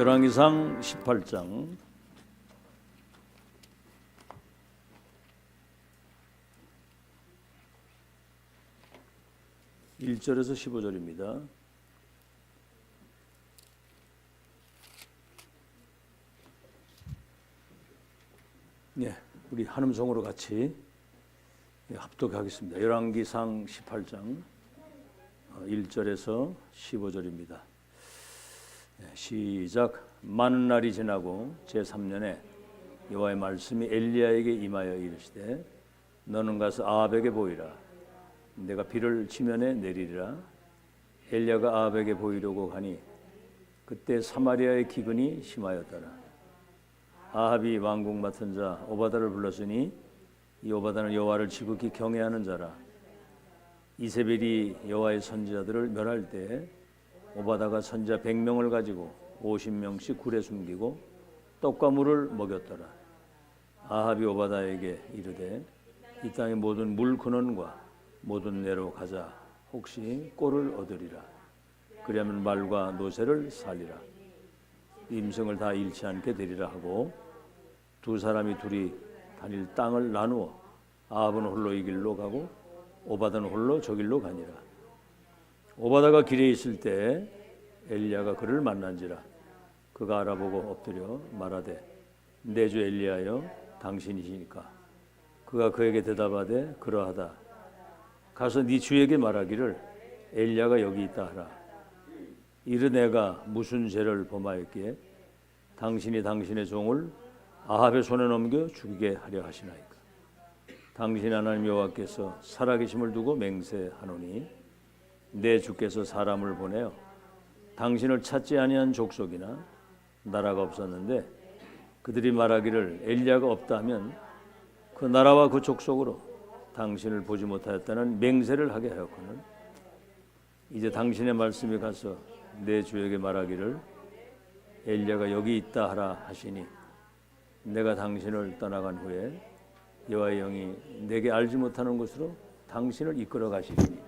열왕기상 18장 1절에서 15절입니다. 네, 우리 한음성으로 같이 합독하겠습니다. 열왕기상 18장 1절에서 15절입니다. 시작. 많은 날이 지나고 제3년에 여호와의 말씀이 엘리야에게 임하여 이르시되 너는 가서 아합에게 보이라. 내가 비를 지면에 내리리라. 엘리야가 아합에게 보이려고 가니 그때 사마리아의 기근이 심하였더라. 아합이 왕궁 맡은 자 오바다를 불렀으니 이 오바다는 여호와를 지극히 경외하는 자라. 이세벨이 여호와의 선지자들을 멸할 때 오바다가 선지자 100명을 가지고 50명씩 굴에 숨기고 떡과 물을 먹였더라. 아합이 오바다에게 이르되 이 땅의 모든 물 근원과 모든 내로 가자. 혹시 꼴을 얻으리라. 그리하면 말과 노새를 살리라. 임성을 다 잃지 않게 되리라 하고 두 사람이 둘이 다닐 땅을 나누어 아합은 홀로 이 길로 가고 오바다는 홀로 저 길로 가니라. 오바다가 길에 있을 때 엘리야가 그를 만난지라. 그가 알아보고 엎드려 말하되 내 주 엘리야여 당신이시니까. 그가 그에게 대답하되 그러하다. 가서 네 주에게 말하기를 엘리야가 여기 있다 하라. 이르 내가 무슨 죄를 범하였기에 당신이 당신의 종을 아합의 손에 넘겨 죽이게 하려 하시나이까. 당신 하나님 여호와께서 살아계심을 두고 맹세하노니 내 주께서 사람을 보내어 당신을 찾지 아니한 족속이나 나라가 없었는데 그들이 말하기를 엘리야가 없다 하면 그 나라와 그 족속으로 당신을 보지 못하였다는 맹세를 하게 하였거늘 이제 당신의 말씀이 가서 내 주에게 말하기를 엘리야가 여기 있다 하라 하시니 내가 당신을 떠나간 후에 여호와의 영이 내게 알지 못하는 곳으로 당신을 이끌어 가시리니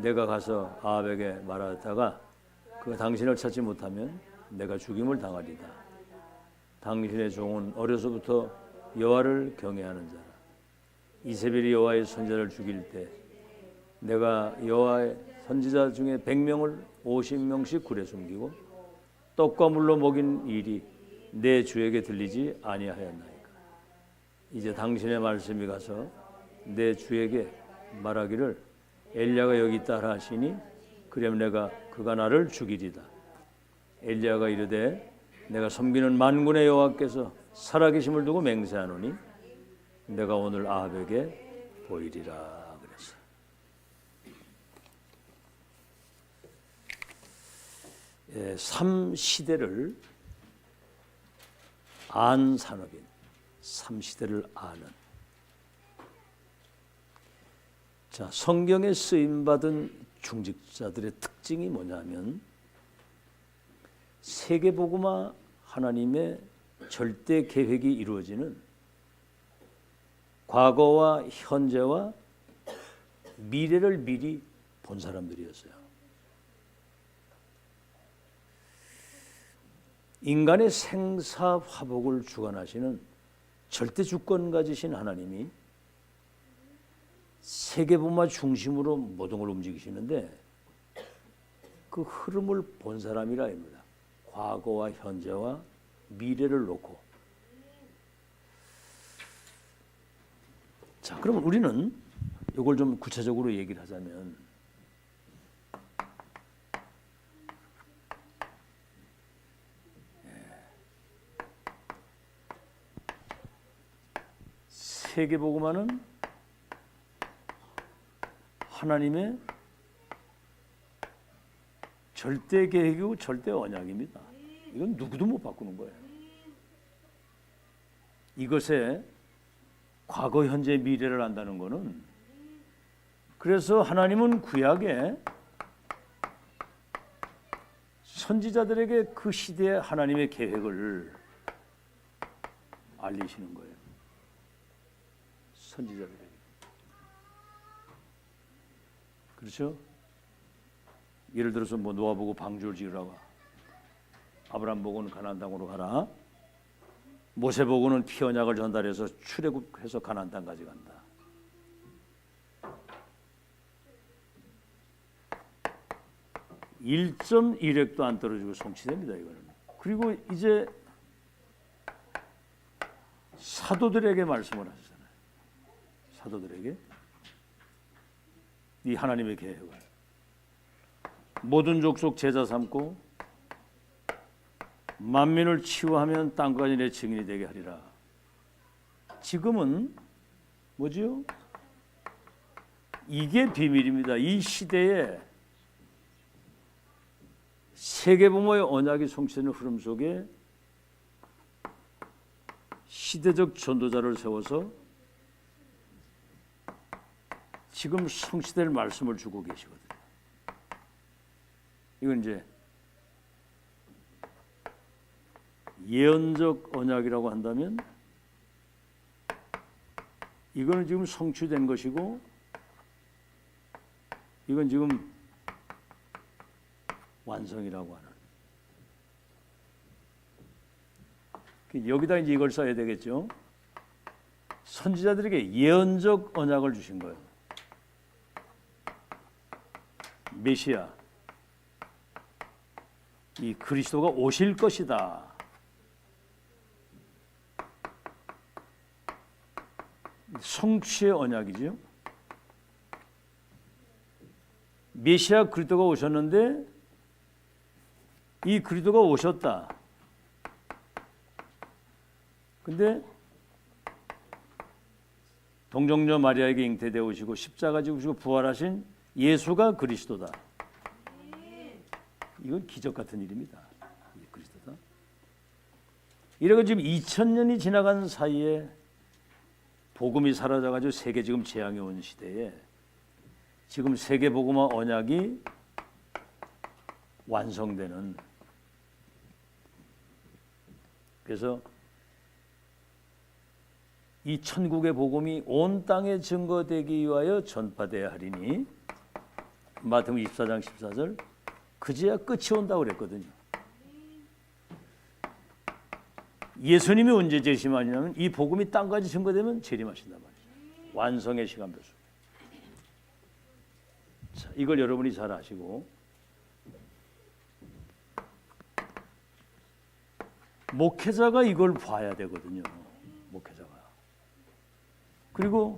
내가 가서 아합에게 말하다가 그가 당신을 찾지 못하면 내가 죽임을 당하리다. 당신의 종은 어려서부터 여호와를 경외하는 자라. 이세벨이 여호와의 선지자를 죽일 때 내가 여호와의 선지자 중에 100명을 50명씩 굴에 숨기고 떡과 물로 먹인 일이 내 주에게 들리지 아니하였나이까. 이제 당신의 말씀이 가서 내 주에게 말하기를 엘리야가 여기 있다 하시니 그러면 내가 그가 나를 죽이리다. 엘리야가 이르되 내가 섬기는 만군의 여호와께서 살아계심을 두고 맹세하노니 내가 오늘 아합에게 보이리라. 그래서 삼시대를 안 산업인 삼시대를 아는 자, 성경에 쓰임받은 중직자들의 특징이 뭐냐면 세계복음화 하나님의 절대 계획이 이루어지는 과거와 현재와 미래를 미리 본 사람들이었어요. 인간의 생사화복을 주관하시는 절대 주권 가지신 하나님이 세계복음화 중심으로 모든 걸 움직이시는데 그 흐름을 본 사람이라 합니다. 과거와 현재와 미래를 놓고. 자, 그럼 우리는 이걸 좀 구체적으로 얘기를 하자면 세계복음화는 하나님의 절대 계획이고 절대 언약입니다. 이건 누구도 못 바꾸는 거예요. 이것에 과거, 현재, 미래를 안다는 것은 그래서 하나님은 구약에 선지자들에게 그 시대의 하나님의 계획을 알리시는 거예요. 선지자들에게. 그렇죠? 예를 들어서 뭐 노아보고 방주를 지으라고 아브라함 보고는 가나안 땅으로 가라. 모세 보고는 피 언약을 전달해서 출애굽해서 가나안 땅까지 간다. (1.1획도) 안 떨어지고 성취됩니다. 이거는. 그리고 이제 사도들에게 말씀을 하시잖아요. 사도들에게 이 하나님의 계획을 모든 족속 제자 삼고 만민을 치유하면 땅까지 내 증인이 되게 하리라. 지금은 뭐지요? 이게 비밀입니다. 이 시대에 세계복음의 언약이 성취되는 흐름 속에 시대적 전도자를 세워서 지금 성취될 말씀을 주고 계시거든요. 이건 이제 예언적 언약이라고 한다면 이거는 지금 성취된 것이고, 이건 지금 완성이라고 하는. 여기다 이제 이걸 써야 되겠죠. 선지자들에게 예언적 언약을 주신 거예요. 메시아, 이 그리스도가 오실 것이다. 성취의 언약이죠. 메시아 그리스도가 오셨는데 이 그리스도가 오셨다. 근데 동정녀 마리아에게 잉태되어 오시고 십자가 지고 부활하신 예수가 그리스도다. 이건 기적 같은 일입니다. 그리스도다. 이래가 지금 2000년이 지나간 사이에 복음이 사라져가지고 세계 지금 재앙이 온 시대에 지금 세계 복음화 언약이 완성되는. 그래서 이 천국의 복음이 온 땅에 증거되기 위하여 전파되어야 하리니 마태복음 24장 14절 그제야 끝이 온다고 그랬거든요. 예수님이 언제 재림하냐면 이 복음이 땅까지 증거되면 재림하신단 말이죠. 완성의 시간표 속에. 자, 이걸 여러분이 잘 아시고 목회자가 이걸 봐야 되거든요. 목회자가. 그리고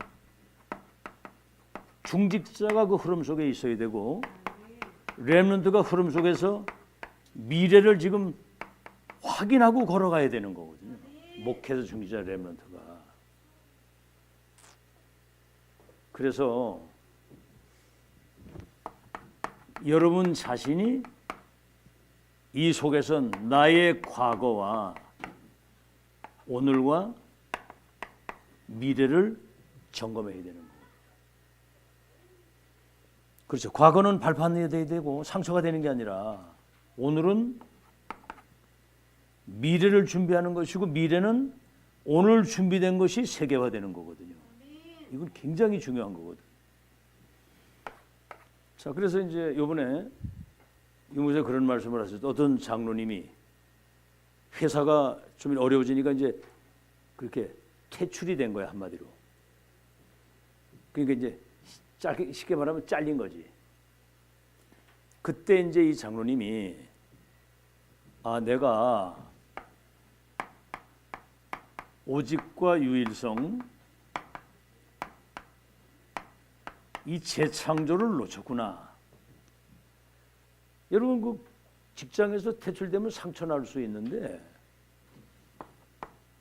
중직자가 그 흐름 속에 있어야 되고 렘넌트가 흐름 속에서 미래를 지금 확인하고 걸어가야 되는 거거든요. 목회자, 중직자, 렘넌트가. 그래서 여러분 자신이 이 속에서 나의 과거와 오늘과 미래를 점검해야 되는 거예요. 그렇죠. 과거는 발판이 돼야 되고 상처가 되는 게 아니라 오늘은 미래를 준비하는 것이고 미래는 오늘 준비된 것이 세계화되는 거거든요. 이건 굉장히 중요한 거거든요. 자, 그래서 이제 이번에 유무에 그런 말씀을 하셨죠. 어떤 장로님이 회사가 좀 어려워지니까 이제 그렇게 퇴출이 된 거야, 한마디로. 그러니까 이제 쉽게 말하면 잘린 거지. 그때 이제 이 장로님이 내가 오직과 유일성 이 재창조를 놓쳤구나. 여러분 그 직장에서 퇴출되면 상처 날 수 있는데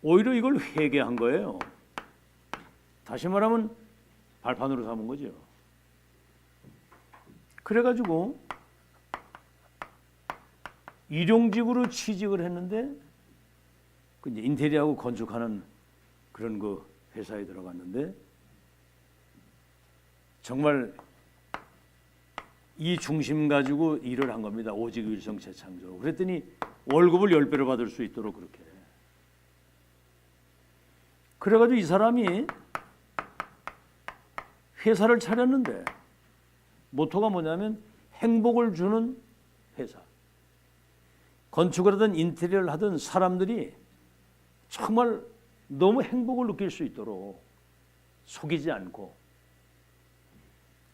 오히려 이걸 회개한 거예요. 다시 말하면 발판으로 삼은 거죠. 그래가지고 일용직으로 취직을 했는데 그 이제 인테리어하고 건축하는 그런 그 회사에 들어갔는데 정말 이 중심 가지고 일을 한 겁니다. 오직 유일성 재창조. 그랬더니 월급을 10배로 받을 수 있도록 그렇게. 그래가지고 이 사람이 회사를 차렸는데 모토가 뭐냐면 행복을 주는 회사. 건축을 하든 인테리어를 하든 사람들이 정말 너무 행복을 느낄 수 있도록 속이지 않고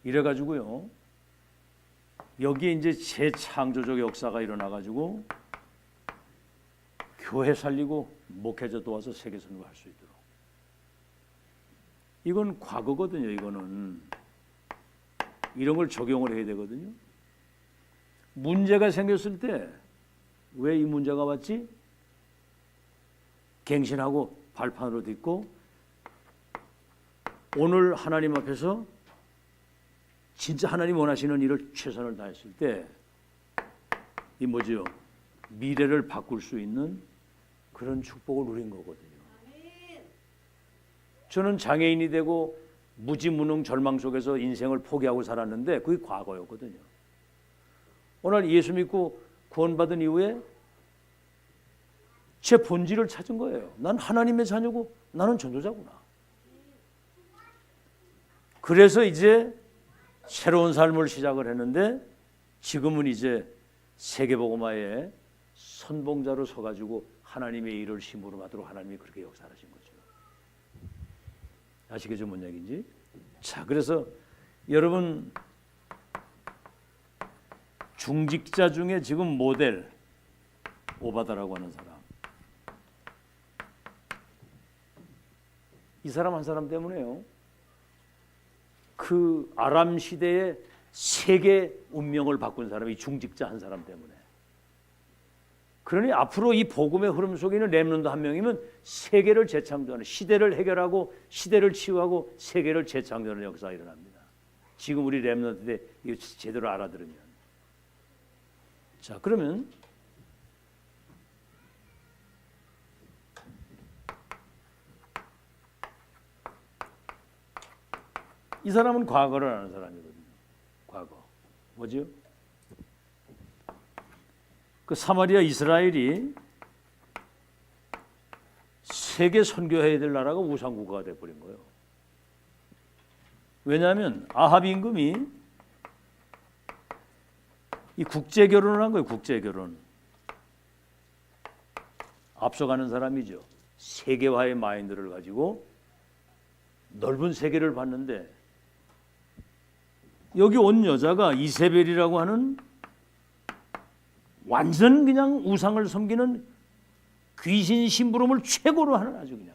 이래가지고요. 여기에 이제 재창조적 역사가 일어나가지고 교회 살리고 목회자 도와서 세계 선교할 수 있도록. 이건 과거거든요. 이거는 이런 걸 적용을 해야 되거든요. 문제가 생겼을 때 왜 이 문제가 왔지? 갱신하고 발판으로 딛고 오늘 하나님 앞에서 진짜 하나님 원하시는 일을 최선을 다했을 때 이 뭐죠? 미래를 바꿀 수 있는 그런 축복을 누린 거거든요. 저는 장애인이 되고 무지무능 절망 속에서 인생을 포기하고 살았는데 그게 과거였거든요. 오늘 예수 믿고 구원받은 이후에 제 본질을 찾은 거예요. 난 하나님의 자녀고 나는 전도자구나. 그래서 이제 새로운 삶을 시작을 했는데 지금은 이제 세계복음화의 선봉자로 서가지고 하나님의 일을 심부름 하도록 하나님이 그렇게 역사하신 거죠. 아시겠죠? 뭔 얘기인지? 자, 그래서 여러분 중직자 중에 지금 모델 오바다라고 하는 사람, 이 사람 한 사람 때문에요. 그 아람 시대의 세계 운명을 바꾼 사람이 중직자 한 사람 때문에. 그러니 앞으로 이 복음의 흐름 속에 있는 렘넌트 한 명이면 세계를 재창조하는, 시대를 해결하고 시대를 치유하고 세계를 재창조하는 역사가 일어납니다. 지금 우리 렘넌트들 이거 제대로 알아들으면. 자, 그러면 이 사람은 과거를 아는 사람이거든요. 과거. 뭐죠? 그 사마리아 이스라엘이 세계 선교해야 될 나라가 우상국가가 돼버린 거예요. 왜냐하면 아합 임금이 이 국제 결혼을 한 거예요. 국제 결혼. 앞서가는 사람이죠. 세계화의 마인드를 가지고 넓은 세계를 봤는데 여기 온 여자가 이세벨이라고 하는 완전 그냥 우상을 섬기는 귀신 심부름을 최고로 하는 아주 그냥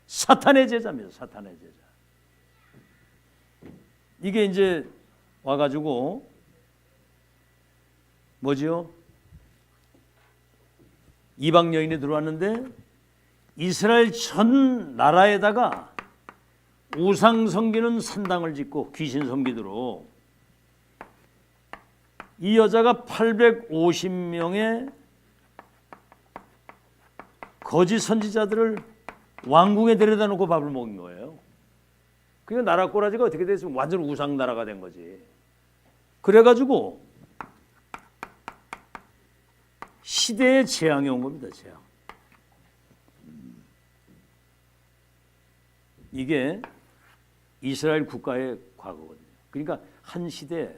사탄의 제자입니다. 사탄의 제자. 이게 이제 와가지고 뭐지요? 이방 여인이 들어왔는데 이스라엘 전 나라에다가 우상 섬기는 산당을 짓고 귀신 섬기도록 이 여자가 850명의 거짓 선지자들을 왕궁에 데려다 놓고 밥을 먹인 거예요. 그러니까 나라 꼬라지가 어떻게 됐으면 완전 우상 나라가 된 거지. 그래가지고 시대의 재앙이 온 겁니다. 재앙. 이게 이스라엘 국가의 과거거든요. 그러니까 한 시대에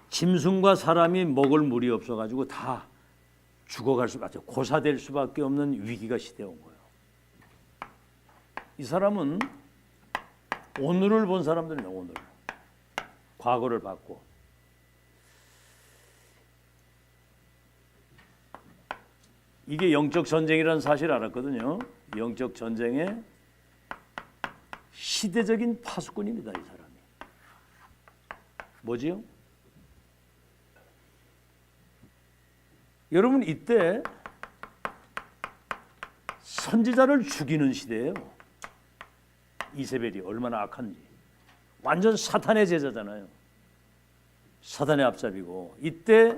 짐승과 사람이 먹을 물이 없어가지고 다 죽어갈 수밖에, 고사될 수밖에 없는 위기가 시대에 온 거예요. 이 사람은 오늘을 본 사람들이에요. 오늘. 과거를 봤고. 이게 영적 전쟁이라는 사실을 알았거든요. 영적 전쟁의 시대적인 파수꾼입니다. 이 사람이. 뭐지요? 여러분 이때 선지자를 죽이는 시대예요. 이세벨이 얼마나 악한지. 완전 사탄의 제자잖아요. 사탄의 앞잡이고. 이때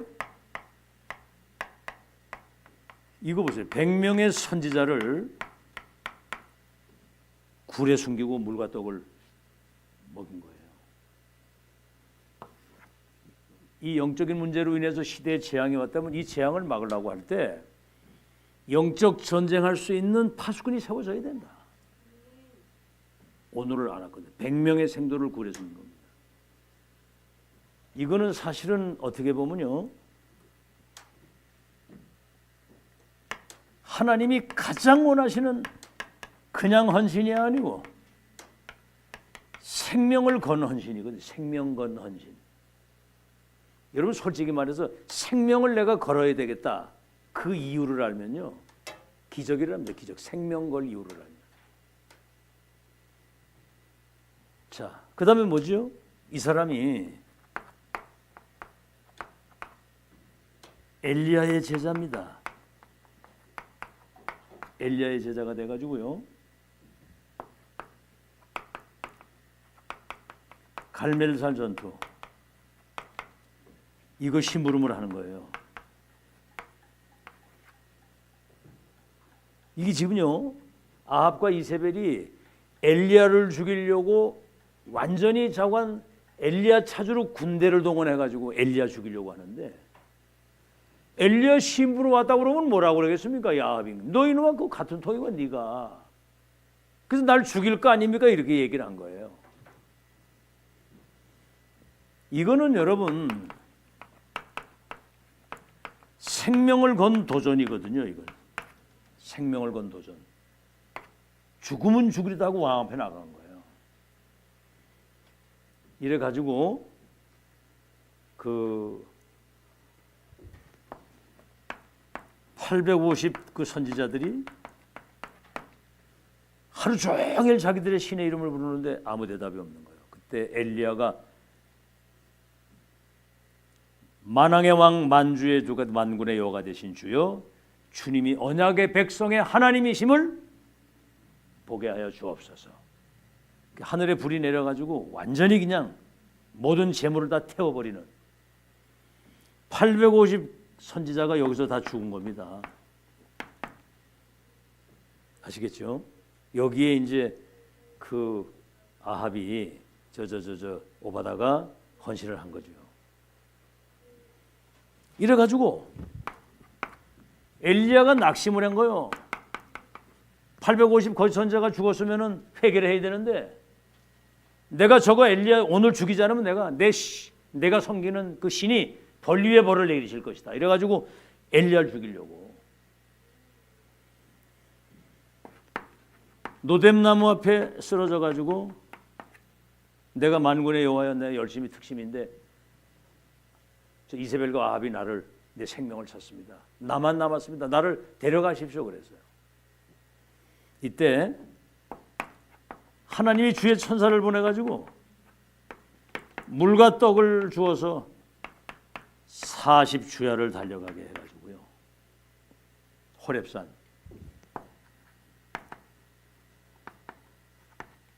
이거 보세요. 100명의 선지자를 굴에 숨기고 물과 떡을 먹인 거예요. 이 영적인 문제로 인해서 시대에 재앙이 왔다면 이 재앙을 막으려고 할 때 영적 전쟁할 수 있는 파수꾼이 세워져야 된다. 오늘을 알았거든요. 100명의 생도를 굴에 숨긴 겁니다. 이거는 사실은 어떻게 보면요, 하나님이 가장 원하시는 그냥 헌신이 아니고 생명을 건 헌신이거든요. 생명 건 헌신. 여러분 솔직히 말해서 생명을 내가 걸어야 되겠다. 그 이유를 알면요. 기적이랍니다. 기적. 생명 걸 이유를 알면. 자, 그 다음에 뭐죠? 이 사람이 엘리야의 제자입니다. 엘리야의 제자가 돼가지고요. 갈멜살 전투. 이거 심부름을 하는 거예요. 이게 지금요. 아합과 이세벨이 엘리야를 죽이려고 완전히 자관 엘리야 찾으러 군대를 동원해가지고 엘리야 죽이려고 하는데 엘리야 심부름 왔다고 그러면 뭐라고 그러겠습니까? 야합이 너 이놈아 그 같은 토이가 네가 그래서 날 죽일 거 아닙니까? 이렇게 얘기를 한 거예요. 이거는 여러분 생명을 건 도전이거든요. 이건 생명을 건 도전. 죽으면 죽으리다 하고 왕 앞에 나간 거예요. 이래 가지고 그 850 그 선지자들이 하루 종일 자기들의 신의 이름을 부르는데 아무 대답이 없는 거예요. 그때 엘리야가 만왕의 왕 만주의 주가 만군의 여호가 되신 주여 주님이 언약의 백성의 하나님이심을 보게 하여 주옵소서. 하늘에 불이 내려가지고 완전히 그냥 모든 재물을 다 태워버리는 850 선지자가 여기서 다 죽은 겁니다. 아시겠죠? 여기에 이제 그 아합이 오바다가 헌신을 한 거죠. 이래가지고 엘리야가 낙심을 한 거예요. 850 거짓 선지자가 죽었으면은 회개를 해야 되는데 내가 저거 엘리야 오늘 죽이지 않으면 내가 섬기는 그 신이 벌 위에 벌을 내리실 것이다. 이래가지고 엘리야를 죽이려고 노뎀나무 앞에 쓰러져 가지고 내가 만군의 여호와여 내가 열심히 특심인데 저 이세벨과 아합이 나를 내 생명을 쳤습니다. 나만 남았습니다. 나를 데려가십시오 그랬어요. 이때 하나님이 주의 천사를 보내가지고 물과 떡을 주어서 40주야를 달려가게 해가지고요. 호렙산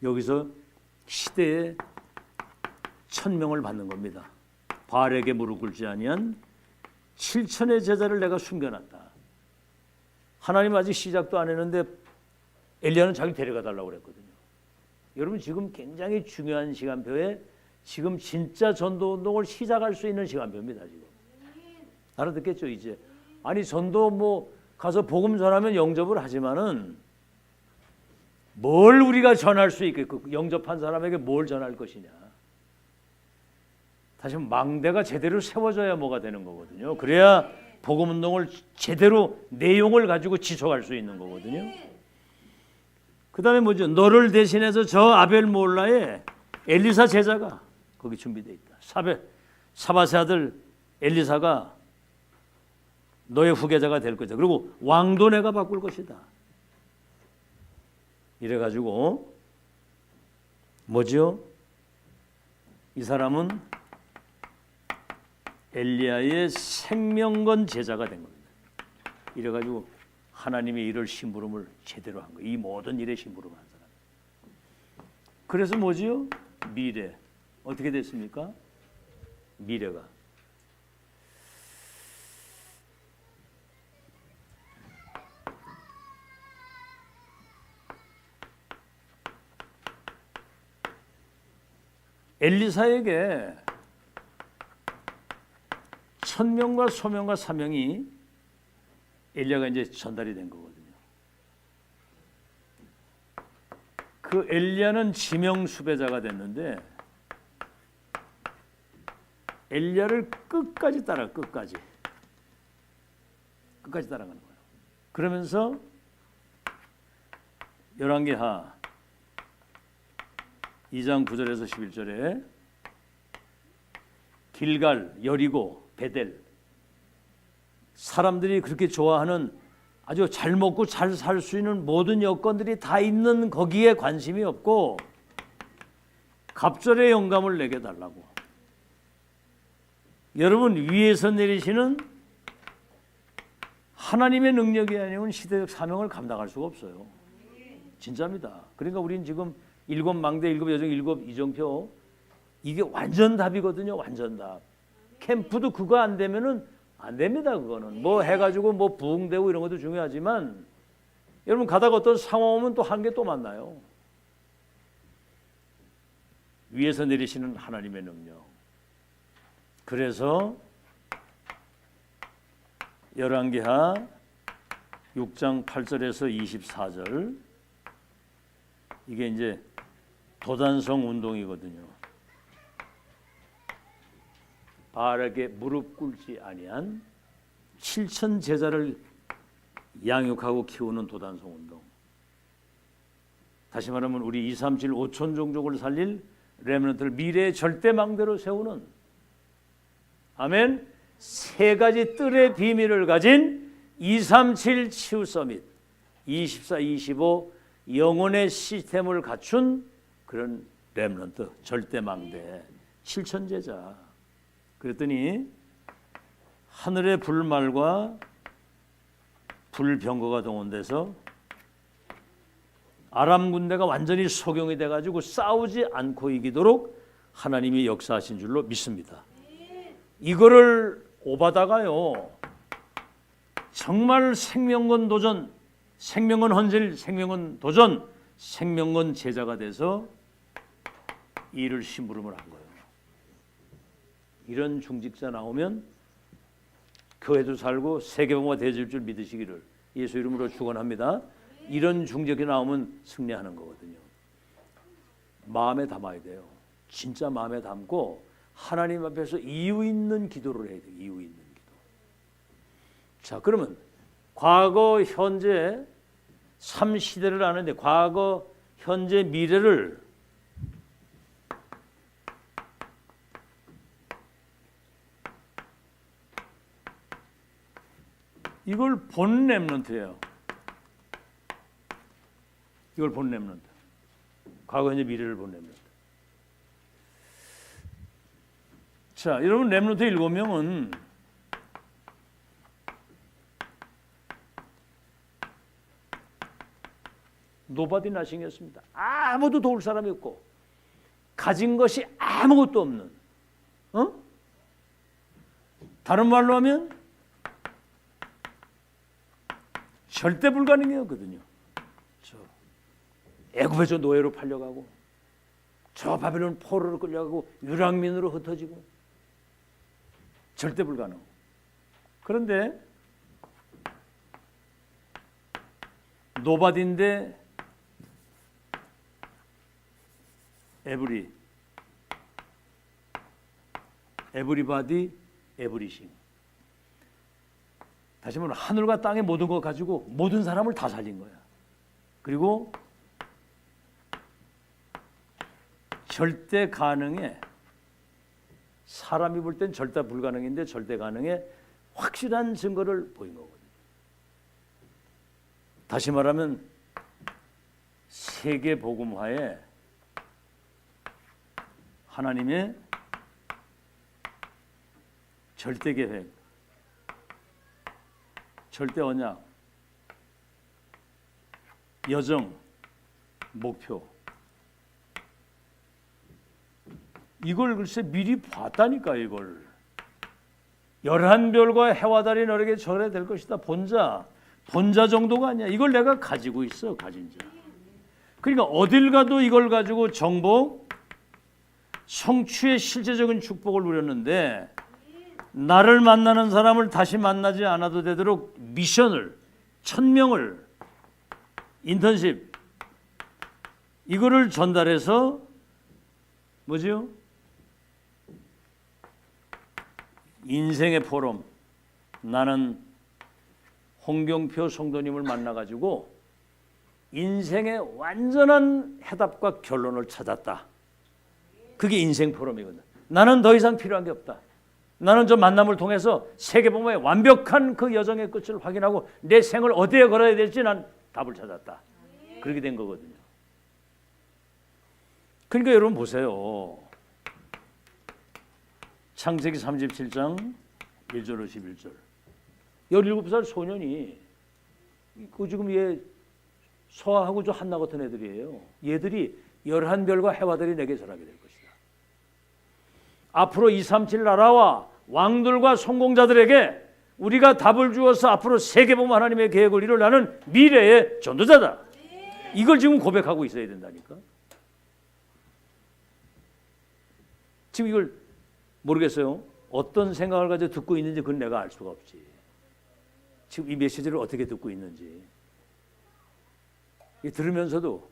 여기서 시대에 1000명을 받는 겁니다. 바알에게 무릎 꿇지 아니한 7천의 제자를 내가 숨겨놨다. 하나님 아직 시작도 안 했는데 엘리야는 자기 데려가 달라고 그랬거든요. 여러분 지금 굉장히 중요한 시간표에 지금 진짜 전도운동을 시작할 수 있는 시간표입니다. 지금 알아듣겠죠 이제. 아니 전도 뭐 가서 복음 전하면 영접을 하지만은 뭘 우리가 전할 수 있겠고 영접한 사람에게 뭘 전할 것이냐. 다시 망대가 제대로 세워져야 뭐가 되는 거거든요. 그래야 복음 운동을 제대로 내용을 가지고 지속할 수 있는 거거든요. 그 다음에 뭐죠? 너를 대신해서 저 아벨 몰라에 엘리사 제자가 거기 준비되어 있다. 사밧의 아들 엘리사가 너의 후계자가 될 것이다. 그리고 왕도 내가 바꿀 것이다. 이래가지고 뭐죠? 이 사람은 엘리야의 생명건 제자가 된 겁니다. 이래가지고 하나님의 일을 심부름을 제대로 한 거예요. 이 모든 일에 심부름을 한 사람. 그래서 뭐지요? 미래. 어떻게 됐습니까? 미래가. 엘리사에게 천명과 소명과 사명이 엘리야가 이제 전달이 된 거거든요. 그 엘리야는 지명 수배자가 됐는데 엘리야를 끝까지 따라가는 거예요. 그러면서 열왕기하 2장 9절에서 11절에 길갈, 여리고, 베델, 사람들이 그렇게 좋아하는 아주 잘 먹고 잘 살 수 있는 모든 여건들이 다 있는 거기에 관심이 없고 갑절의 영감을 내게 달라고. 여러분, 위에서 내리시는 하나님의 능력이 아니면 시대적 사명을 감당할 수가 없어요. 진짜입니다. 그러니까 우린 지금 7망대, 7여정, 7이정표 이게 완전 답이거든요. 완전 답. 캠프도 그거 안 되면은 안 됩니다. 그거는 뭐 해가지고 뭐 부흥되고 이런 것도 중요하지만 여러분 가다가 어떤 상황 오면 또 한 개 또 만나요. 위에서 내리시는 하나님의 능력. 그래서 열왕기하 6장 8절에서 24절 이게 이제 도단성 운동이거든요. 바알에게 무릎 꿇지 아니한 7천 제자를 양육하고 키우는 도단성 운동. 다시 말하면 우리 237 5천 종족을 살릴 렘넌트를 미래의 절대망대로 세우는 아멘. 세 가지 뜰의 비밀을 가진 237 치유 서밋 24, 25 영혼의 시스템을 갖춘 그런 렘넌트 절대망대 7천 제자. 그랬더니 하늘의 불말과 불병거가 동원돼서 아람 군대가 완전히 소경이 돼가지고 싸우지 않고 이기도록 하나님이 역사하신 줄로 믿습니다. 이거를 오바다가요 정말 생명건 도전, 생명건 헌질, 생명건 도전, 생명건 제자가 돼서 이 일을 심부름을 한 거예요. 이런 중직자 나오면 교회도 살고 세계복음화 되어질 줄 믿으시기를 예수 이름으로 축원합니다. 이런 중직이 나오면 승리하는 거거든요. 마음에 담아야 돼요. 진짜 마음에 담고 하나님 앞에서 이유 있는 기도를 해야 돼요. 이유 있는 기도. 자, 그러면 과거, 현재 3시대를 아는데 과거, 현재, 미래를 이걸 본 렘넌트예요. 이걸 본 렘넌트. 과거, 현재, 미래를 본 렘넌트. 자, 여러분 렘넌트 7명은 노바디 나싱이었습니다. 아무도 도울 사람이 없고 가진 것이 아무것도 없는 다른 말로 하면 절대 불가능이었거든요. 애굽에서 노예로 팔려가고 저 바벨론 포로로 끌려가고 유랑민으로 흩어지고 절대 불가능. 그런데 노바디인데 에브리바디 에브리싱. 다시 말하면 하늘과 땅의 모든 것 가지고 모든 사람을 다 살린 거야. 그리고 절대 가능에 사람이 볼 땐 절대 불가능인데 절대 가능에 확실한 증거를 보인 거거든요. 다시 말하면 세계 복음화에 하나님의 절대 계획, 절대 언약, 여정, 목표 이걸 글쎄 미리 봤다니까. 이걸 11별과 해와 달이 너에게 절해 될 것이다. 본자 정도가 아니야. 이걸 내가 가지고 있어. 가진 자. 그러니까 어딜 가도 이걸 가지고 정복, 성취의 실제적인 축복을 누렸는데 나를 만나는 사람을 다시 만나지 않아도 되도록 미션을 1000명을 인턴십 이거를 전달해서 뭐지요? 인생의 포럼. 나는 홍경표 성도님을 만나가지고 인생의 완전한 해답과 결론을 찾았다. 그게 인생 포럼이거든. 나는 더 이상 필요한 게 없다. 나는 저 만남을 통해서 세계복음의 완벽한 그 여정의 끝을 확인하고 내 생을 어디에 걸어야 될지 난 답을 찾았다. 그렇게 된 거거든요. 그러니까 여러분 보세요. 창세기 37장 1절로 11절. 17살 소년이 그 지금 얘 소아하고 저 한나 같은 애들이에요. 얘들이 11별과 해와들이 내게 절하게 될 것이다. 앞으로 237 나라와 왕들과 성공자들에게 우리가 답을 주어서 앞으로 세계복음 하나님의 계획을 이룰 나는 미래의 전도자다. 이걸 지금 고백하고 있어야 된다니까. 지금 이걸 모르겠어요. 어떤 생각을 가지고 듣고 있는지 그건 내가 알 수가 없지. 지금 이 메시지를 어떻게 듣고 있는지. 들으면서도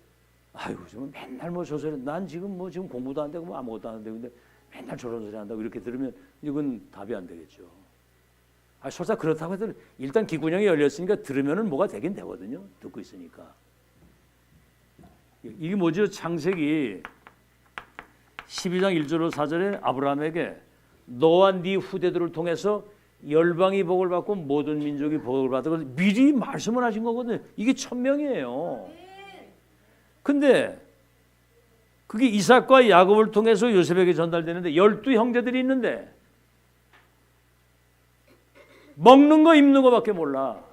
아유 지금 맨날 뭐 저 소리 난 지금 뭐 지금 공부도 안 되고 뭐 아무것도 안 되고 근데 맨날 저런 소리 한다고 이렇게 들으면 이건 답이 안 되겠죠. 설사 그렇다고 해도 일단 귀구녕이 열렸으니까 들으면은 뭐가 되긴 되거든요. 듣고 있으니까. 이게 뭐죠? 창세기 12장 1절로 4절에 아브라함에게 너와 네 후대들을 통해서 열방이 복을 받고 모든 민족이 복을 받고 미리 말씀을 하신 거거든요. 이게 천명이에요. 근데 그게 이삭과 야곱을 통해서 요셉에게 전달되는데 12형제들이 있는데 먹는 거 입는 거밖에 몰라.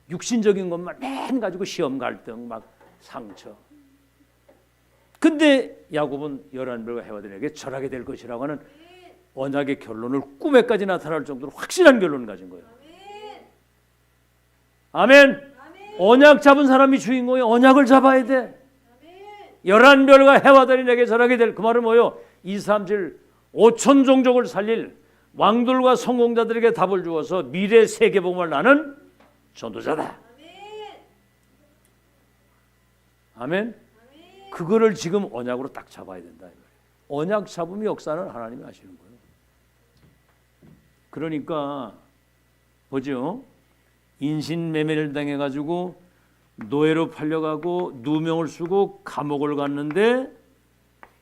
육신적인 것만 맨 가지고 시험 갈등 막 상처. 근데 야곱은 11별과 해와들에게 절하게 될 것이라고 하는 언약의 결론을 꿈에까지 나타날 정도로 확실한 결론을 가진 거예요. 아멘. 언약 잡은 사람이 주인공이에요. 언약을 잡아야 돼. 11별과 해와들이 내게 절하게 될 그 말은 뭐예요? 2, 3, 7, 5천 종족을 살릴 왕들과 성공자들에게 답을 주어서 미래 세계복음을 나는 전도자다. 아멘. 그거를 지금 언약으로 딱 잡아야 된다. 언약 잡음의 역사는 하나님이 하시는 거예요. 그러니까 보죠. 인신매매를 당해가지고 노예로 팔려가고 누명을 쓰고 감옥을 갔는데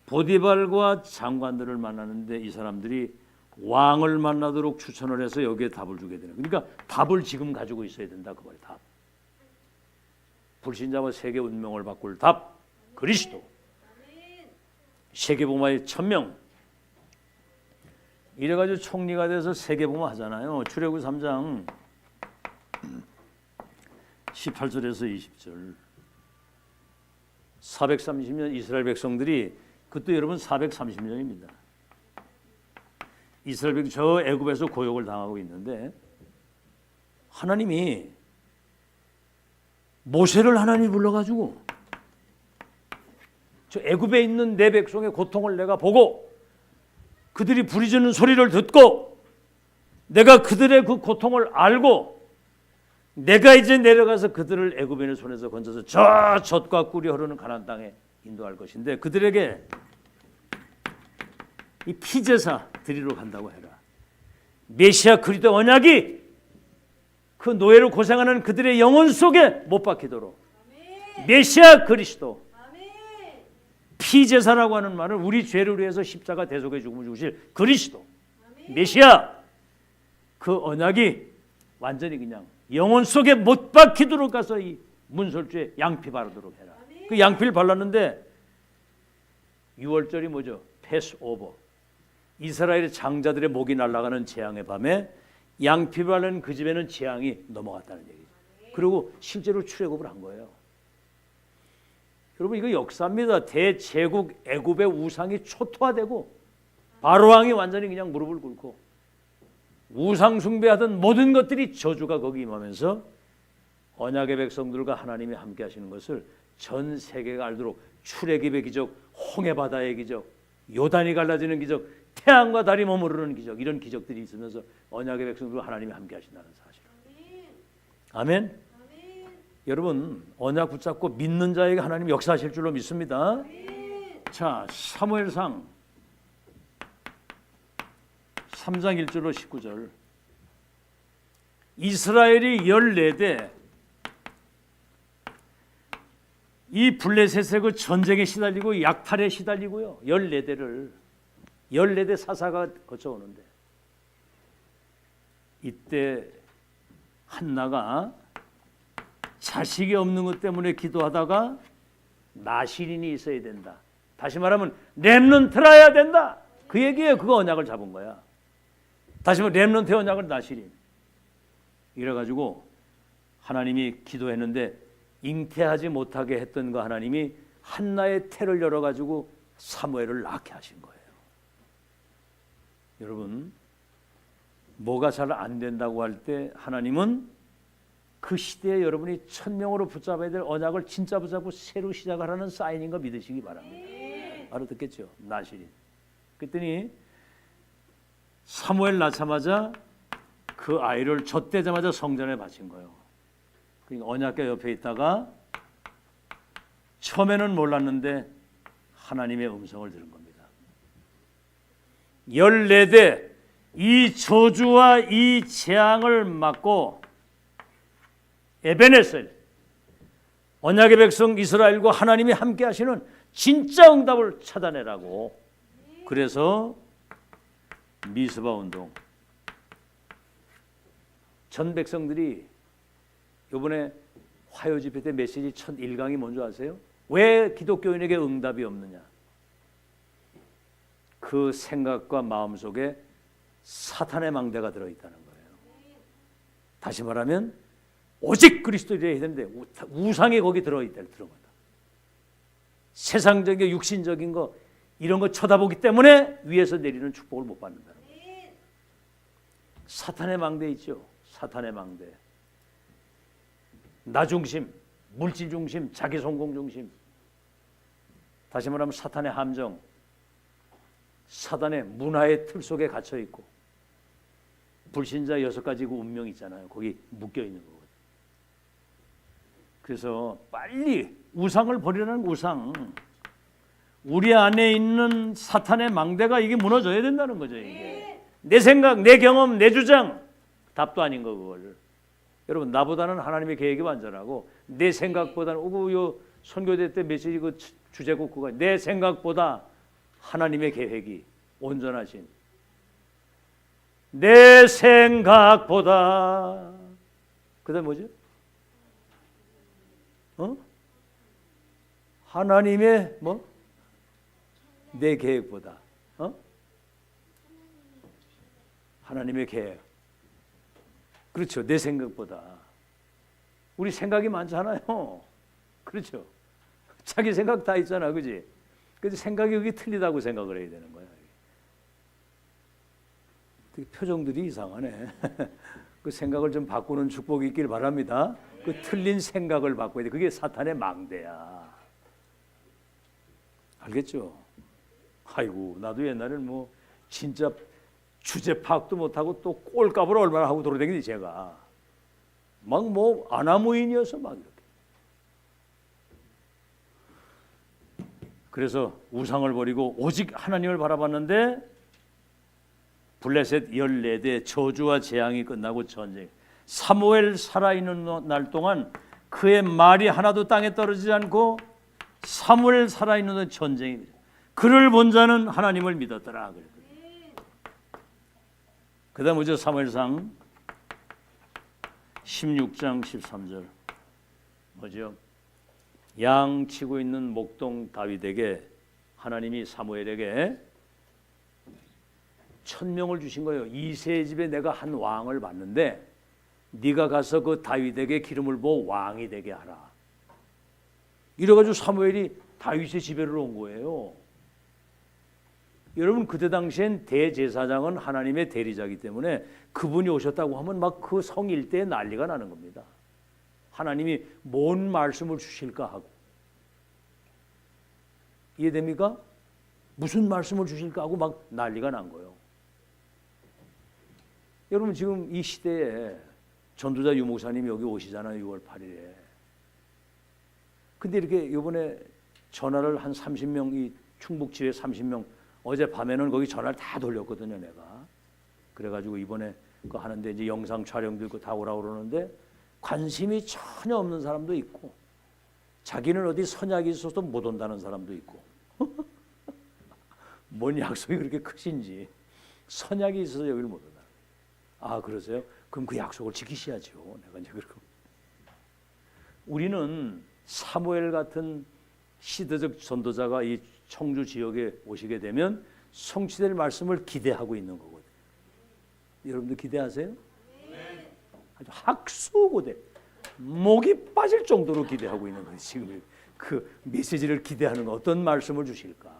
보디발과 장관들을 만나는데 이 사람들이 왕을 만나도록 추천을 해서 여기에 답을 주게 되는. 그러니까 답을 지금 가지고 있어야 된다. 그 말이에요. 답. 불신자와 세계 운명을 바꿀 답. 그리스도. 세계복음화의 천명. 이래가지고 총리가 돼서 세계복음화 하잖아요. 출애굽기 3장 18절에서 20절. 430년 이스라엘 백성들이 그것도 여러분 430년입니다. 이스라엘 백성 저 애굽에서 고역을 당하고 있는데 하나님이 모세를 하나님이 불러가지고 저 애굽에 있는 내 백성의 고통을 내가 보고 그들이 부르짖는 소리를 듣고 내가 그들의 그 고통을 알고 내가 이제 내려가서 그들을 애굽인의 손에서 건져서 저 젖과 꿀이 흐르는 가나안 땅에 인도할 것인데 그들에게 이 피제사 드리러 간다고 해라. 메시아 그리스도 언약이 그 노예로 고생하는 그들의 영혼 속에 못 박히도록 메시아 그리스도 피제사라고 하는 말은 우리 죄를 위해서 십자가 대속의 죽음을 죽으실 그리스도 메시아 그 언약이 완전히 그냥 영혼 속에 못 박히도록 가서 이 문설주에 양피 바르도록 해라. 그 양피를 발랐는데 6월절이 뭐죠? 패스오버. 이스라엘의 장자들의 목이 날아가는 재앙의 밤에 양피 바른 그 집에는 재앙이 넘어갔다는 얘기죠. 그리고 실제로 출애굽을 한 거예요. 여러분 이거 역사입니다. 대제국 애굽의 우상이 초토화되고 바로왕이 완전히 그냥 무릎을 꿇고 우상 숭배하던 모든 것들이 저주가 거기 임하면서 언약의 백성들과 하나님이 함께 하시는 것을 전 세계가 알도록 출애굽의 기적, 홍해바다의 기적, 요단이 갈라지는 기적, 태양과 달이 머무르는 기적 이런 기적들이 있으면서 언약의 백성들과 하나님이 함께 하신다는 사실. 아멘. 아멘. 여러분 언약 붙잡고 믿는 자에게 하나님 역사하실 줄로 믿습니다. 아멘. 자 사무엘상 3장 1절로 19절. 이스라엘이 14대 이 블레셋의 그 전쟁에 시달리고 약탈에 시달리고요. 14대 사사가 거쳐오는데 이때 한나가 자식이 없는 것 때문에 기도하다가 나실인이 있어야 된다. 다시 말하면 렘넌트라야 된다. 그 얘기예요. 그거 언약을 잡은 거야. 다시 말하면 렘넌트 언약을 나실인. 이래가지고 하나님이 기도했는데 잉태하지 못하게 했던 거 하나님이 한나의 태를 열어가지고 사무엘을 낳게 하신 거예요. 여러분, 뭐가 잘 안 된다고 할 때 하나님은 그 시대에 여러분이 1000명으로 붙잡아야 될 언약을 진짜 붙잡고 새로 시작하라는 사인인 거 믿으시기 바랍니다. 알아듣겠죠? 나실인. 그랬더니 사무엘 낳자마자 그 아이를 젖대자마자 성전에 바친 거예요. 그러니까 언약궤 옆에 있다가 처음에는 몰랐는데 하나님의 음성을 들은 겁니다. 14대 이 저주와 이 재앙을 막고 에베네셀 언약의 백성 이스라엘과 하나님이 함께 하시는 진짜 응답을 찾아내라고. 그래서 미스바 운동. 전 백성들이 이번에 화요 집회 때 메시지 첫 1강이 뭔지 아세요? 왜 기독교인에게 응답이 없느냐? 그 생각과 마음 속에 사탄의 망대가 들어있다는 거예요. 다시 말하면 오직 그리스도인이 해야 되는데 우상이 거기 들어있다는 거다. 세상적인 육신적인 거 이런 거 쳐다보기 때문에 위에서 내리는 축복을 못 받는다는 거예요. 사탄의 망대 있죠. 사탄의 망대. 나 중심, 물질 중심, 자기 성공 중심. 다시 말하면 사탄의 함정, 사탄의 문화의 틀 속에 갇혀 있고 불신자 6가지 그 운명 있잖아요. 거기 묶여 있는 거거든요. 그래서 빨리 우상을 버리라는 우상. 우리 안에 있는 사탄의 망대가 이게 무너져야 된다는 거죠. 이게 내 생각, 내 경험, 내 주장 답도 아닌 거 그걸. 여러분 나보다는 하나님의 계획이 완전하고 내 생각보다는 요 선교대 때 메시지 그 주제곡 그거 내 생각보다 하나님의 계획이 온전하신 내 생각보다 그다음 뭐죠? 하나님의 뭐? 내 계획보다 하나님의 계획. 그렇죠. 내 생각보다. 우리 생각이 많잖아요. 그렇죠. 자기 생각 다 있잖아. 그지? 그래서 생각이 여기 틀리다고 생각을 해야 되는 거야. 표정들이 이상하네. 그 생각을 좀 바꾸는 축복이 있길 바랍니다. 그 틀린 생각을 바꿔야 돼. 그게 사탄의 망대야. 알겠죠? 아이고, 나도 옛날에는 뭐 진짜 주제 파악도 못하고 또 꼴값을 얼마나 하고 돌아다니니 제가 막 뭐 아나무인이어서 막 이렇게. 그래서 우상을 버리고 오직 하나님을 바라봤는데 블레셋 14대 저주와 재앙이 끝나고 전쟁. 사무엘 살아있는 날 동안 그의 말이 하나도 땅에 떨어지지 않고 사무엘 살아있는 전쟁입니다. 그를 본 자는 하나님을 믿었더라. 그 다음 뭐죠? 사무엘상 16장 13절 뭐죠? 양 치고 있는 목동 다윗에게 하나님이 사무엘에게 1000명을 주신 거예요. 이새의 집에 내가 한 왕을 봤는데 네가 가서 그 다윗에게 기름을 부어 왕이 되게 하라. 이래가지고 사무엘이 다윗의 집에를 온 거예요. 여러분 그때 당시엔 대제사장은 하나님의 대리자이기 때문에 그분이 오셨다고 하면 막 그 성 일대에 난리가 나는 겁니다. 하나님이 뭔 말씀을 주실까 하고. 이해됩니까? 무슨 말씀을 주실까 하고 막 난리가 난 거예요. 여러분 지금 이 시대에 전도자 유목사님이 여기 오시잖아요. 6월 8일에. 근데 이렇게 이번에 전화를 한 30명 이 충북지회 30명 어제 밤에는 거기 전화를 다 돌렸거든요. 내가. 그래가지고 이번에 그 하는데 이제 영상 촬영도 있고 다 오라고 그러는데 관심이 전혀 없는 사람도 있고 자기는 어디 선약이 있어서 못 온다는 사람도 있고 뭔 약속이 그렇게 크신지 선약이 있어서 여기를 못 온다. 아 그러세요? 그럼 그 약속을 지키셔야죠. 내가 이제 그러고 우리는 사무엘 같은 시대적 전도자가 이 청주 지역에 오시게 되면 성취될 말씀을 기대하고 있는 거거든요. 여러분들 기대하세요? 네. 아주 학수고대 목이 빠질 정도로 기대하고 있는 거예요. 지금 그 메시지를 기대하는 거 어떤 말씀을 주실까?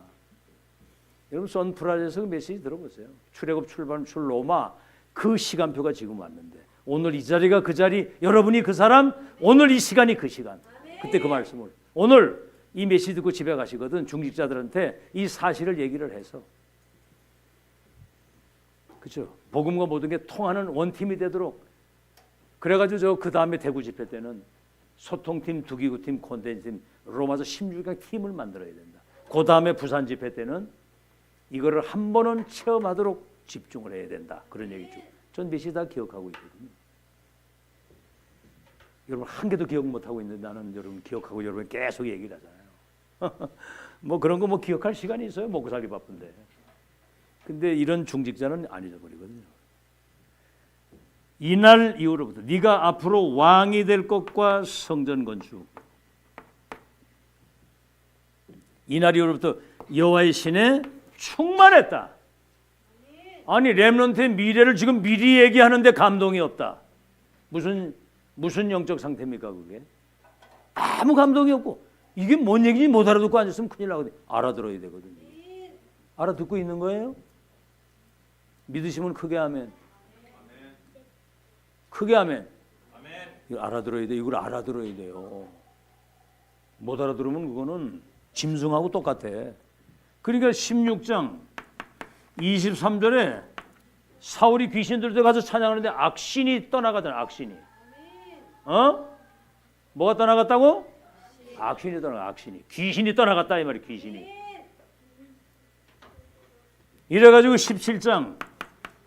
여러분 선프라에서 그 메시지 들어보세요. 출애굽 출발 출 로마 그 시간표가 지금 왔는데 오늘 이 자리가 그 자리 여러분이 그 사람 오늘 이 시간이 그 시간 그때 그 말씀을 오늘 이 메시지 듣고 집에 가시거든 중직자들한테 이 사실을 얘기를 해서 그렇죠. 복음과 모든 게 통하는 원팀이 되도록 그래가지고 저 그 다음에 대구 집회 때는 소통팀, 두기구팀, 콘텐츠팀 로마서 16강 팀을 만들어야 된다. 그 다음에 부산 집회 때는 이거를 한 번은 체험하도록 집중을 해야 된다. 그런 얘기죠. 전 메시지 다 기억하고 있거든요. 여러분 한 개도 기억 못하고 있는데 나는 여러분 기억하고 여러분 계속 얘기를 하잖아요. 뭐 그런 거 뭐 기억할 시간이 있어요. 먹고 살기 바쁜데. 근데 이런 중직자는 안 잊어버리거든요. 이날 이후로부터 네가 앞으로 왕이 될 것과 성전 건축 이날 이후로부터 여호와의 신에 충만했다. 아니 렘넌트의 미래를 지금 미리 얘기하는데 감동이 없다. 무슨 영적 상태입니까 그게? 아무 감동이 없고 이게 뭔 얘기인지 못 알아듣고 앉았으면 큰일 나거든요. 알아들어야 되거든요. 알아듣고 있는 거예요? 믿으시면 크게 아멘. 크게 아멘. 이걸 알아들어야 돼. 이걸 알아들어야 돼요. 못 알아들으면 그거는 짐승하고 똑같아. 그러니까 16장 23절에 사울이 귀신 들때 가서 찬양하는데 악신이 떠나가잖아. 악신이. 뭐가 떠나갔다고? 악신이 떠나가. 악신이. 귀신이 떠나갔다 이 말이 귀신이. 이래가지고 17장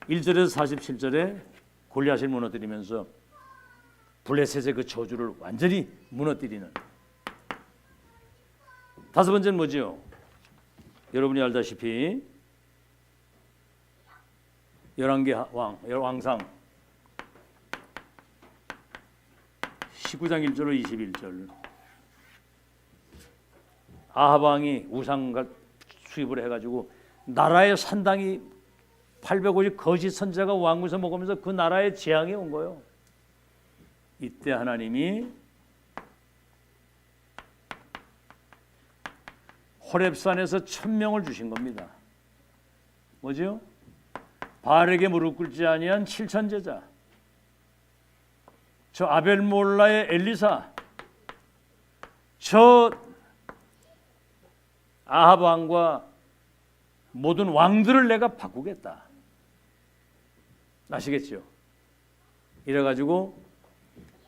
1절에서 47절에 골리앗을 무너뜨리면서 블레셋의 그 저주를 완전히 무너뜨리는 다섯 번째는 뭐지요? 여러분이 알다시피 열왕기 왕상 19장 1절로 21절 아합 왕이 우상 수입을 해가지고 나라의 산당이 850 거짓 선지자가 왕궁에서 먹으면서 그 나라에 재앙이 온 거예요. 이때 하나님이 호렙산에서 1000명을 주신 겁니다. 뭐지요? 바알에게 무릎 꿇지 아니한 7000 제자. 저 아벨몰라의 엘리사. 저 아합 왕과 모든 왕들을 내가 바꾸겠다. 아시겠죠? 이래가지고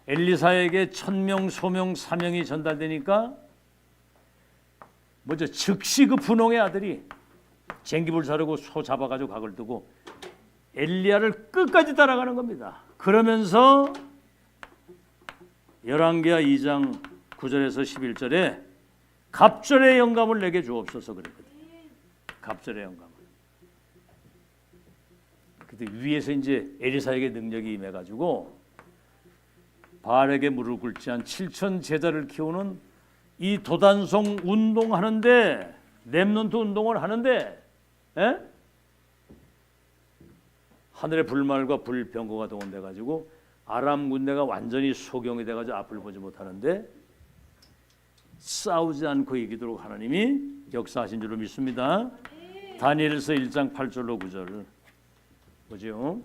엘리사에게 1000명 소명 사명이 전달되니까 먼저 즉시 그 분홍의 아들이 쟁기불 사르고 소 잡아가지고 각을 뜨고 엘리야를 끝까지 따라가는 겁니다. 그러면서 열왕기하 2장 9절에서 11절에 갑절의 영감을 내게 주옵소서 그랬거든요. 갑절의 영감을. 그때 위에서 이제 엘리사에게 능력이 임해가지고 바알에게 무릎 꿇지 않은 7000 제자를 키우는 이 도단성 운동하는데 렘넌트 운동을 하는데 하늘의 불말과 불병거가 동원돼 가지고 아람 군대가 완전히 소경이 돼 가지고 앞을 보지 못하는데 싸우지 않고 이기도록 하나님이 역사하신 줄로 믿습니다. 다니엘서 1장 8절로 9절 뭐죠?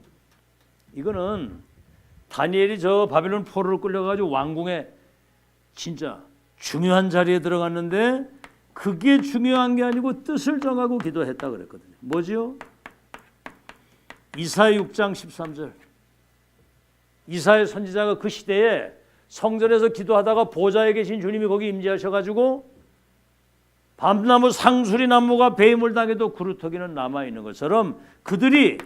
이거는 다니엘이 저 바빌론 포로로 끌려가지고 왕궁에 진짜 중요한 자리에 들어갔는데 그게 중요한 게 아니고 뜻을 정하고 기도했다 그랬거든요. 뭐지요? 이사야 6장 13절. 이사야 선지자가 그 시대에 성전에서 기도하다가 보좌에 계신 주님이 거기 임재하셔가지고 밤나무 상수리 나무가 배임을 당해도 그루터기는 남아있는 것처럼 그들이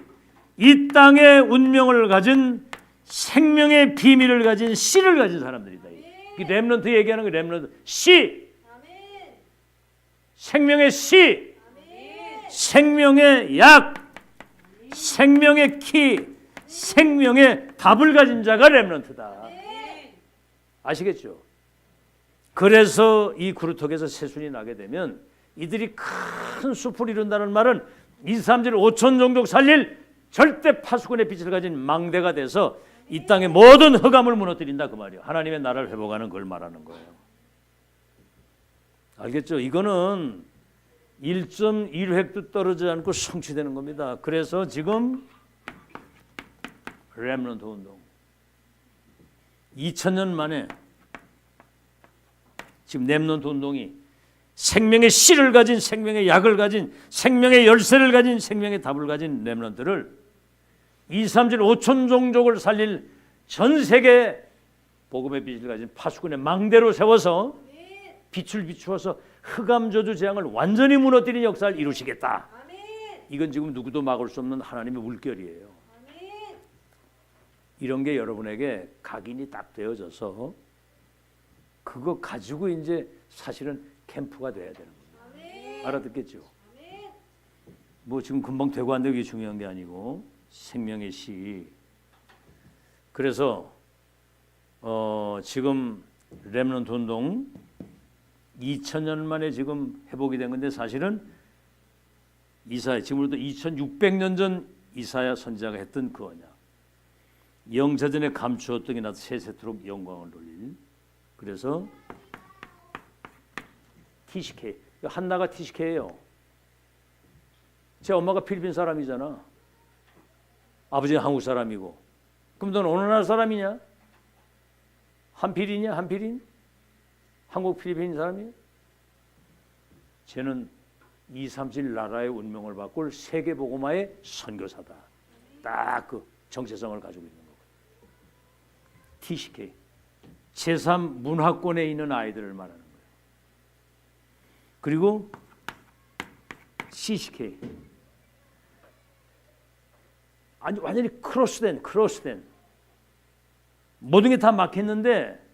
이 땅의 운명을 가진 생명의 비밀을 가진 씨를 가진 사람들이다. 이 렘넌트 얘기하는 그 렘넌트 씨, 생명의 씨, 생명의 약, 생명의 키, 생명의 답을 가진 자가 렘넌트다. 아시겠죠? 그래서 이 구루톡에서 새순이 나게 되면 이들이 큰 숲을 이룬다는 말은 2, 3질 5천 종족 살릴 절대 파수꾼의 빛을 가진 망대가 돼서 이 땅의 모든 흑암을 무너뜨린다 그 말이에요. 하나님의 나라를 회복하는 걸 말하는 거예요. 알겠죠? 이거는 1.1획도 떨어지지 않고 성취되는 겁니다. 그래서 지금 렘넌트 운동 2000년 만에 지금 렘넌트 운동이 생명의 씨를 가진, 생명의 약을 가진, 생명의 열쇠를 가진, 생명의 답을 가진 렘넌트를 2, 3질 5천 종족을 살릴 전 세계 복음의 빛을 가진 파수꾼의 망대로 세워서 빛을 비추어서 흑암 저주 재앙을 완전히 무너뜨리는 역사를 이루시겠다. 이건 지금 누구도 막을 수 없는 하나님의 물결이에요. 이런 게 여러분에게 각인이 딱 되어져서 그거 가지고 이제 사실은 캠프가 돼야 되는 겁니다. 알아듣겠죠? 뭐 지금 금방 되고 안 되기 중요한 게 아니고 생명의 시. 그래서 지금 렘넌트 운동 2000년 만에 지금 회복이 된 건데 사실은 이사야 지금으로부터 2600년 전 이사야 선지자가 했던 그 언약. 영자전에 감추었던 게 나도 세세토록 영광을 돌릴. 그래서 TCK 한나가 TCK예요. 제 엄마가 필리핀 사람이잖아. 아버지는 한국 사람이고. 그럼 넌 어느 나라 사람이냐? 한필이냐? 한필인? 한국 필리핀 사람이에요? 쟤는 2, 3질 나라의 운명을 바꿀 세계복음화의 선교사다. 딱 그 정체성을 가지고 있는 거고. TCK 제3 문화권에 있는 아이들을 말하는 거예요. 그리고 CCK 아니 완전히 크로스된 모든 게 다 막혔는데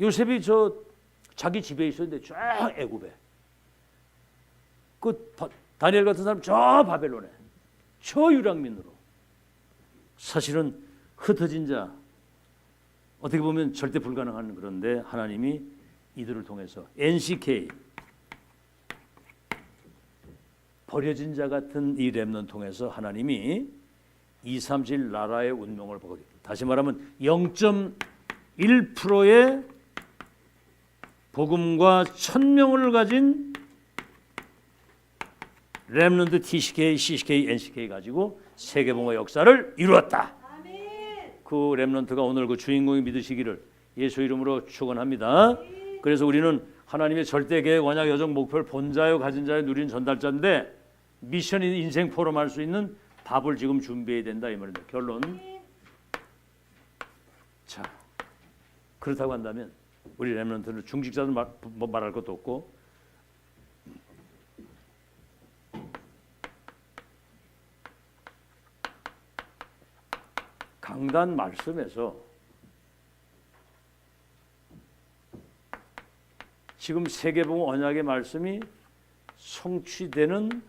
요셉이 저 자기 집에 있었는데 쫙 애굽에 그 다니엘 같은 사람 저 바벨론에 저 유랑민으로 사실은 흩어진 자 어떻게 보면 절대 불가능한 그런데 하나님이 이들을 통해서 NCK 버려진 자 같은 이 렘넌트 통해서 하나님이 2, 3질 나라의 운명을 보고 다시 말하면 0.1%의 복음과 1000명을 가진 렘넌트 TCK, CCK, NCK 가지고 세계복음의 역사를 이루었다. 그 렘넌트가 오늘 그 주인공이 믿으시기를 예수 이름으로 축원합니다. 그래서 우리는 하나님의 절대 계획, 언약, 여정, 목표를 본 자요 가진 자요 누린 전달자인데 미션 인생 포럼할 수 있는 답을 지금 준비해야 된다 이 말입니다. 결론. 자, 그렇다고 한다면 우리 렘넌트는 중직자도 말할 것도 없고 강단 말씀에서 지금 세계복음 언약의 말씀이 성취되는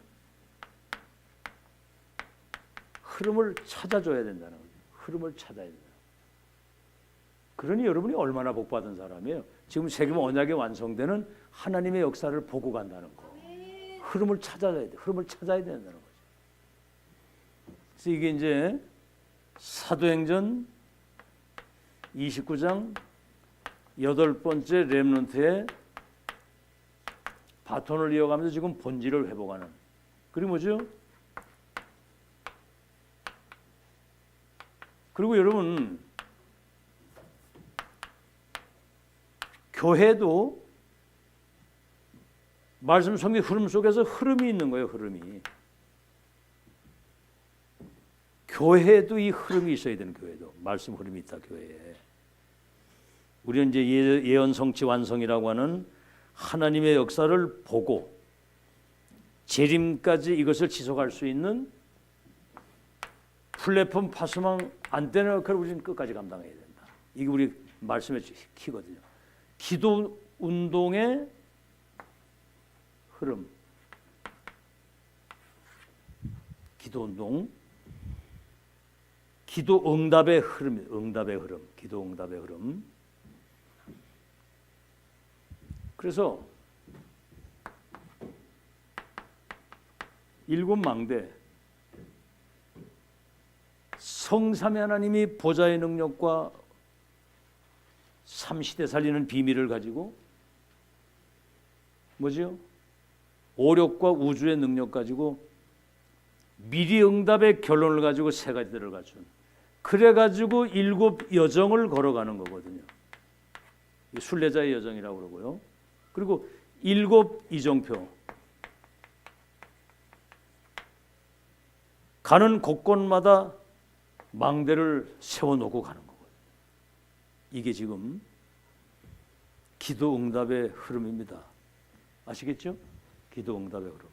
흐름을 찾아줘야 된다는 거죠. 흐름을 찾아야 된다. 그러니 여러분이 얼마나 복받은 사람이에요. 지금 세계복음 언약이 완성되는 하나님의 역사를 보고 간다는 거. 흐름을 찾아야 돼. 흐름을 찾아야 된다는 거죠. 그래서 이게 이제 사도행전 29장 8번째 렘넌트의 바톤을 이어가면서 지금 본질을 회복하는. 그리고 뭐죠? 그리고 여러분 교회도 말씀 성경 흐름 속에서 흐름이 있는 거예요. 흐름이. 교회도 이 흐름이 있어야 되는 교회도 말씀 흐름이 있다 교회에. 우리는 이제 예언 성취 완성이라고 하는 하나님의 역사를 보고 재림까지 이것을 지속할 수 있는 플랫폼 파수망 안테나 역할을 우리는 끝까지 감당해야 된다. 이게 우리 말씀의 키거든요. 기도 운동의 흐름, 기도 운동, 기도 응답의 흐름, 응답의 흐름, 기도 응답의 흐름. 그래서 일곱 망대, 성삼위 하나님이 보좌의 능력과 삼시대 살리는 비밀을 가지고 뭐죠? 오력과 우주의 능력 가지고 미리 응답의 결론을 가지고 세 가지들을 갖춘, 그래가지고 일곱 여정을 걸어가는 거거든요. 순례자의 여정이라고 그러고요. 그리고 일곱 이정표, 가는 곳곳마다 망대를 세워놓고 가는 거거든요. 이게 지금 기도 응답의 흐름입니다. 아시겠죠? 기도 응답의 흐름.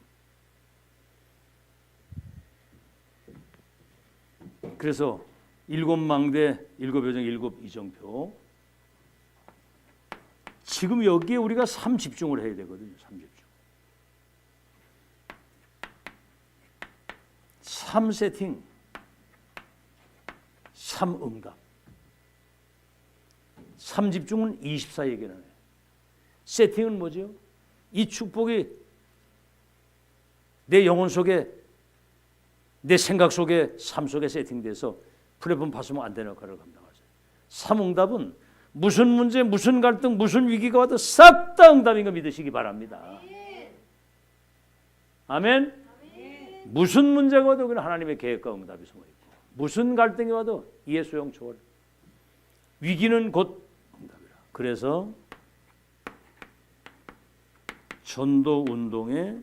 그래서 일곱 망대, 일곱 여정, 일곱 이정표. 지금 여기에 우리가 3집중을 해야 되거든요. 3집중. 3세팅, 3응답. 3집중은 24얘기는 해요. 세팅은 뭐죠? 이 축복이 내 영혼 속에, 내 생각 속에, 삶 속에 세팅돼서 플랫폼 파수면 안 되는 역할을 감당하세요. 3응답은 무슨 문제, 무슨 갈등, 무슨 위기가 와도 싹 다 응답인 거 믿으시기 바랍니다. 아멘? 무슨 문제가 와도 그는 하나님의 계획과 응답이 숨어있고, 무슨 갈등이 와도 이해 소용 초월, 위기는 곧 응답이라. 그래서 전도 운동의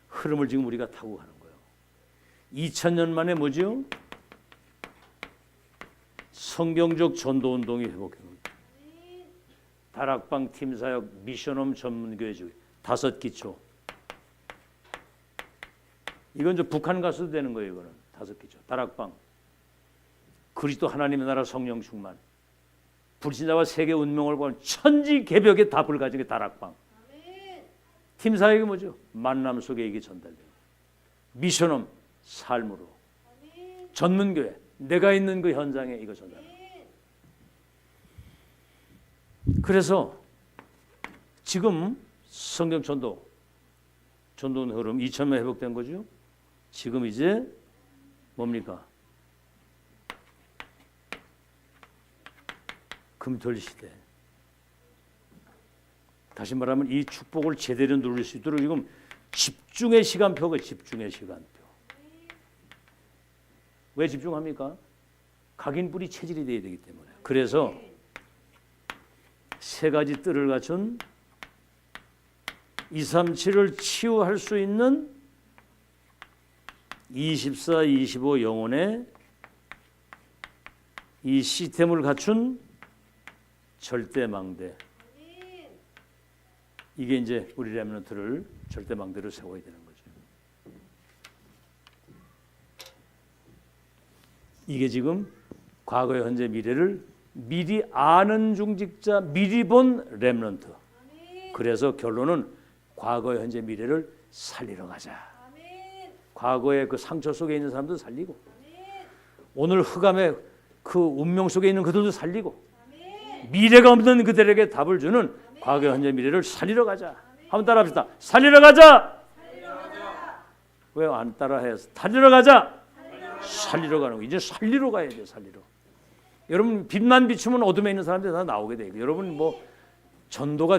흐름을 지금 우리가 타고 가는 거예요. 2000년 만에 뭐죠? 성경적 전도 운동이 회복된 겁니다. 다락방, 팀사역, 미션홈, 전문교회 주의 5기초. 이건 저 북한 가서도 되는 거예요. 이거는 5기초. 다락방, 그리스도 하나님의 나라 성령 충만, 불신자와 세계 운명을 보는 천지개벽의 답을 가진 게 다락방. 팀사역이 뭐죠? 만남 속에 이게 전달돼요. 미션홈, 삶으로. 전문교회, 내가 있는 그 현장에 이거 전달해요. 그래서 지금 성경 전도 흐름 2000년 회복된 거죠. 지금 이제 뭡니까? 금토일 시대. 다시 말하면 이 축복을 제대로 누릴 수 있도록 지금 집중의 시간표가 집중의 시간표. 왜 집중합니까? 각인뿔이 체질이 되어야 되기 때문에. 그래서 세 가지 뜰을 갖춘 237을 치유할 수 있는 24, 25 영혼의 이 시스템을 갖춘 절대망대. 이게 이제 우리 렘넌트를 절대망대로 세워야 되는 거죠. 이게 지금 과거, 현재, 미래를 미리 아는 중직자, 미리 본 렘넌트. 그래서 결론은 과거, 현재, 미래를 살리러 가자. 과거의 그 상처 속에 있는 사람도 살리고, 오늘 흑암의 그 운명 속에 있는 그들도 살리고, 미래가 없는 그들에게 답을 주는 과거, 현재, 미래를 살리러 가자. 한번 따라합시다. 살리러 가자. 왜 안 따라해요? 살리러 가자. 살리러 가는 거. 이제 살리러 가야 돼요. 살리러. 여러분 빛만 비추면 어둠에 있는 사람들이 다 나오게 돼요. 여러분 뭐 전도가